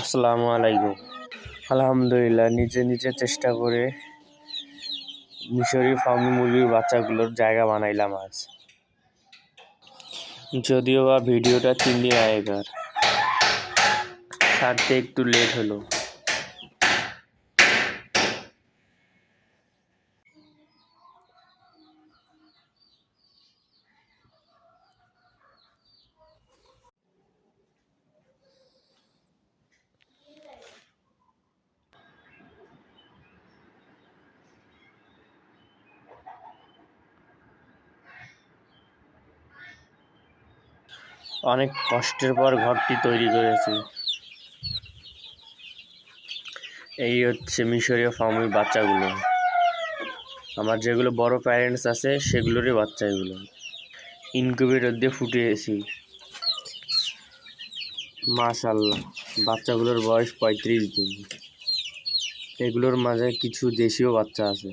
আসসালামু আলাইকুম। আলহামদুলিল্লাহ, নিজে নিজে চেষ্টা করে মিশরি ফার্মি মুরগির বাচ্চাগুলোর জায়গা বানাইলাম আজ। যদিও বা ভিডিওটা 3 দিন আগেকার, ছাড়তে একটু লেট হলো। অনেক কষ্টের পর ঘরটি তৈরি করেছি। এই হচ্ছে মিশরীয় ফার্মির বাচ্চাগুলো। আমার যেগুলো বড় প্যারেন্টস আছে সেগুলোরই বাচ্চা এগুলো। ইনকিউবেটর দিয়ে ফুটিয়েছি। মাশাআল্লাহ, বাচ্চাগুলোর বয়স 35 দিন। এগুলোর মাঝে কিছু দেশীয় বাচ্চা আছে।